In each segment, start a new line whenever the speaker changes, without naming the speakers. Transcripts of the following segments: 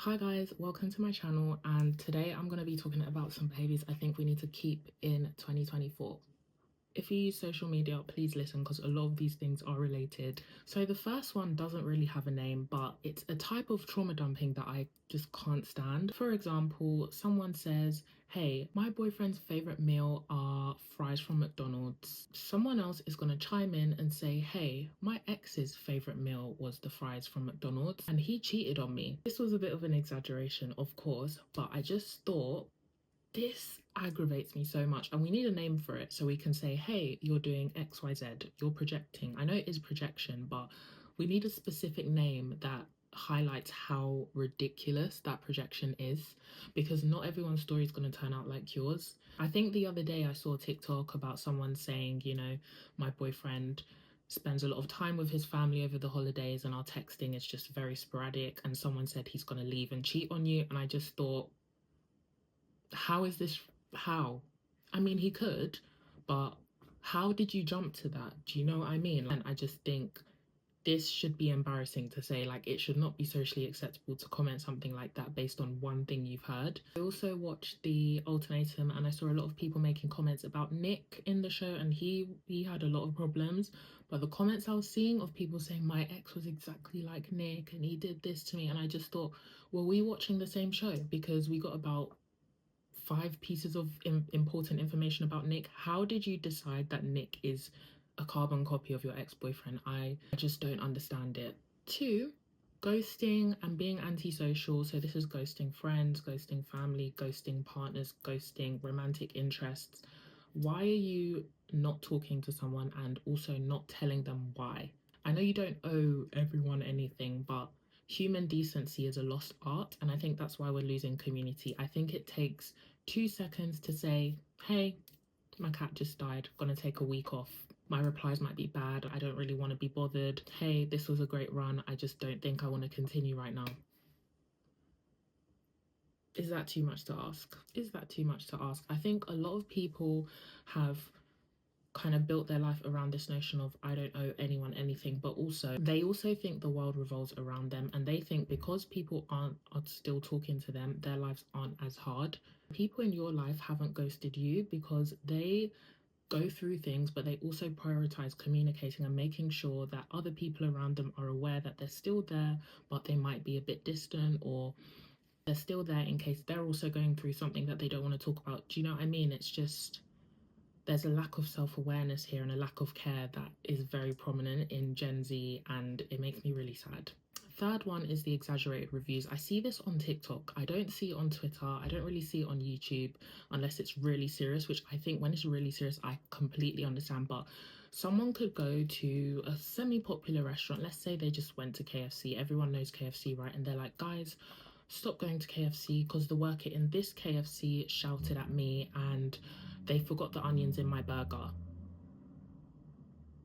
Hi guys, welcome to my channel, and today I'm going to be talking about some behaviors I think we need to keep in 2024. If you use social media, please listen because a lot of these things are related. So the first one doesn't really have a name, but it's a type of trauma dumping that I just can't stand. For example, someone says, hey, my boyfriend's favorite meal are fries from McDonald's. Someone else is going to chime in and say, hey, my ex's favorite meal was the fries from McDonald's and he cheated on me. This was a bit of an exaggeration, of course, but I just thought this aggravates me so much, and we need a name for it so we can say, hey, you're doing XYZ, you're projecting. I know it is projection, but we need a specific name that highlights how ridiculous that projection is, because not everyone's story is going to turn out like yours. I think the other day I saw a TikTok about someone saying, my boyfriend spends a lot of time with his family over the holidays and our texting is just very sporadic, and someone said he's going to leave and cheat on you, and I just thought, how is this? How? I mean, he could, but how did you jump to that? Do you know what I mean? And I just think this should be embarrassing to say. Like, it should not be socially acceptable to comment something like that based on one thing you've heard. I also watched The Ultimatum, and I saw a lot of people making comments about Nick in the show, and he had a lot of problems. But the comments I was seeing of people saying my ex was exactly like Nick and he did this to me, and I just thought, were we watching the same show? Because we got about 5 pieces of important information about Nick. How did you decide that Nick is a carbon copy of your ex-boyfriend? I just don't understand it. 2, ghosting and being antisocial. So this is ghosting friends, ghosting family, ghosting partners, ghosting romantic interests. Why are you not talking to someone and also not telling them why? I know you don't owe everyone anything, but human decency is a lost art, and I think that's why we're losing community. I think it takes 2 seconds to say, hey, my cat just died, gonna take a week off. My replies might be bad, I don't really want to be bothered. Hey, this was a great run, I just don't think I want to continue right now. Is that too much to ask? Is that too much to ask? I think a lot of people have kind of built their life around this notion of I don't owe anyone anything, but also they also think the world revolves around them, and they think because people are still talking to them, their lives aren't as hard. People in your life haven't ghosted you because they go through things, but they also prioritize communicating and making sure that other people around them are aware that they're still there, but they might be a bit distant, or they're still there in case they're also going through something that they don't want to talk about. Do you know what I mean? It's just, there's a lack of self-awareness here and a lack of care that is very prominent in Gen Z, and it makes me really sad. Third one is the exaggerated reviews. I see this on TikTok. I don't see it on Twitter. I don't really see it on YouTube unless it's really serious, which I think when it's really serious, I completely understand. But someone could go to a semi-popular restaurant. Let's say they just went to KFC. Everyone knows KFC, right? And they're like, guys, stop going to KFC because the worker in this KFC shouted at me and they forgot the onions in my burger.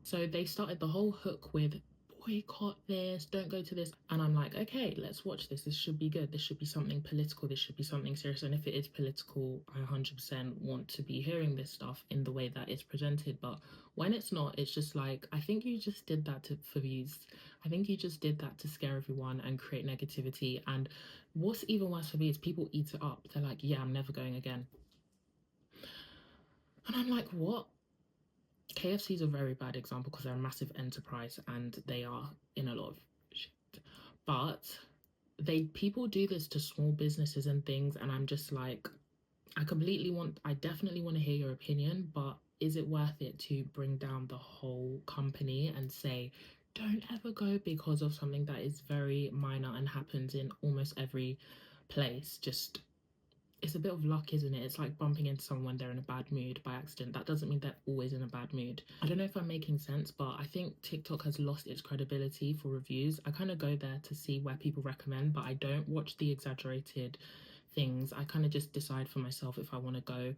So they started the whole hook with boycott this, don't go to this. And I'm like, okay, let's watch this. This should be good. This should be something political. This should be something serious. And if it is political, I 100% want to be hearing this stuff in the way that it's presented. But when it's not, it's just like, I think you just did that for views. I think you just did that to scare everyone and create negativity. And what's even worse for me is people eat it up. They're like, yeah, I'm never going again. And I'm like, what? KFC is a very bad example because they're a massive enterprise and they are in a lot of shit. But people do this to small businesses and things, and I'm just like, I definitely want to hear your opinion, but is it worth it to bring down the whole company and say, don't ever go because of something that is very minor and happens in almost every place? Just, it's a bit of luck, isn't it? It's like bumping into someone when they're in a bad mood by accident. That doesn't mean they're always in a bad mood. I don't know if I'm making sense, but I think TikTok has lost its credibility for reviews. I kind of go there to see where people recommend, but I don't watch the exaggerated things. I kind of just decide for myself if I want to go,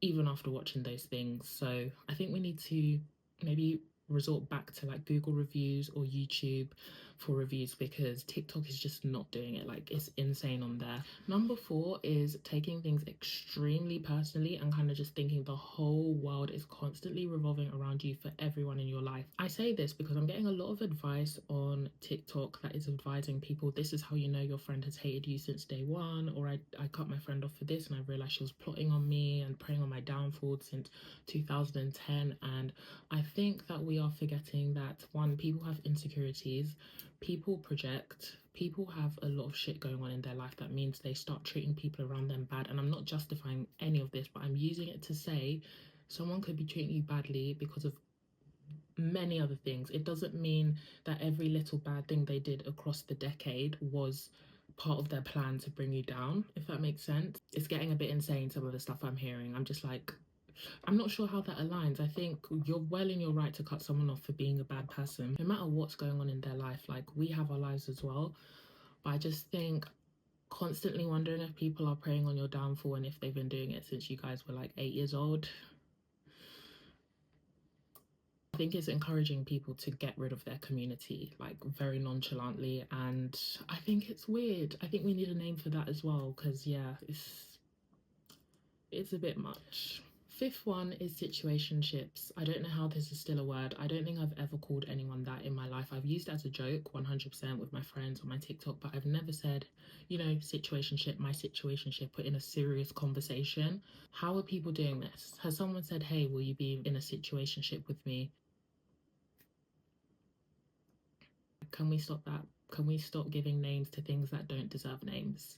even after watching those things. So I think we need to maybe resort back to like Google reviews or YouTube for reviews, because TikTok is just not doing it. Like, it's insane on there. Number 4 is taking things extremely personally and kind of just thinking the whole world is constantly revolving around you for everyone in your life. I say this because I'm getting a lot of advice on TikTok that is advising people, this is how you know your friend has hated you since day one, or I cut my friend off for this and I realized she was plotting on me and preying on my downfall since 2010. And I think that we are forgetting that, one, people have insecurities, people project, people have a lot of shit going on in their life. That means they start treating people around them bad. And I'm not justifying any of this, but I'm using it to say someone could be treating you badly because of many other things. It doesn't mean that every little bad thing they did across the decade was part of their plan to bring you down, if that makes sense. It's getting a bit insane, some of the stuff I'm hearing. I'm just like, I'm not sure how that aligns. I think you're well in your right to cut someone off for being a bad person, no matter what's going on in their life. Like, we have our lives as well. But I just think constantly wondering if people are preying on your downfall and if they've been doing it since you guys were like 8 years old. I think it's encouraging people to get rid of their community, like, very nonchalantly. And I think it's weird. I think we need a name for that as well, because yeah, it's a bit much. 5th one is situationships. I don't know how this is still a word. I don't think I've ever called anyone that in my life. I've used it as a joke 100% with my friends on my TikTok, but I've never said, you know, situationship, my situationship, or in a serious conversation. How are people doing this? Has someone said, hey, will you be in a situationship with me? Can we stop that? Can we stop giving names to things that don't deserve names?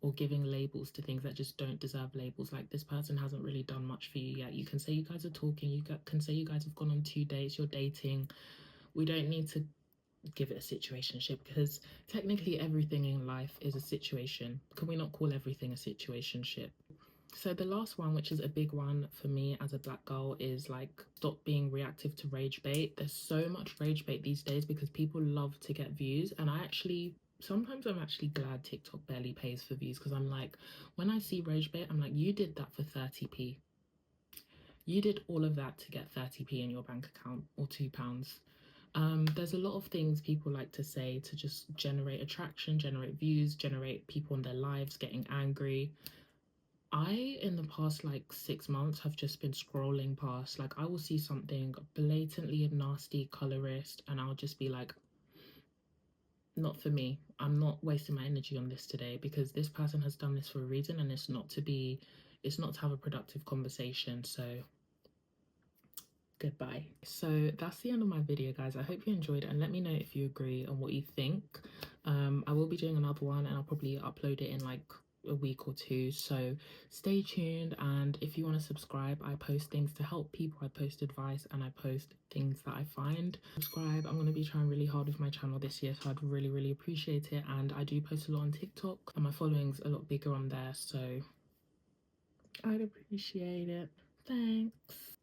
Or giving labels to things that just don't deserve labels. Like, this person hasn't really done much for you yet. You can say you guys are talking, can say you guys have gone on 2 dates, you're dating. We don't need to give it a situationship, because technically everything in life is a situation. Can we not call everything a situationship? So the last one, which is a big one for me as a black girl, is like, stop being reactive to rage bait. There's so much rage bait these days because people love to get views, and sometimes I'm actually glad TikTok barely pays for views, because I'm like, when I see rage bait, I'm like, you did that for 30p. You did all of that to get 30p in your bank account, or £2. There's a lot of things people like to say to just generate attraction, generate views, generate people in their lives getting angry. In the past like 6 months, have just been scrolling past. Like, I will see something blatantly nasty, colorist, and I'll just be like, not for me. I'm not wasting my energy on this today, because this person has done this for a reason, and it's not to have a productive conversation. So goodbye. So that's the end of my video, guys. I hope you enjoyed it, and let me know if you agree and what you think. I will be doing another one, and I'll probably upload it in like a week or 2, so stay tuned. And if you want to subscribe, I post things to help people, I post advice, and I post things that I find. Subscribe. I'm going to be trying really hard with my channel this year, so I'd really appreciate it. And I do post a lot on TikTok, and my following's a lot bigger on there, so I'd appreciate it. Thanks.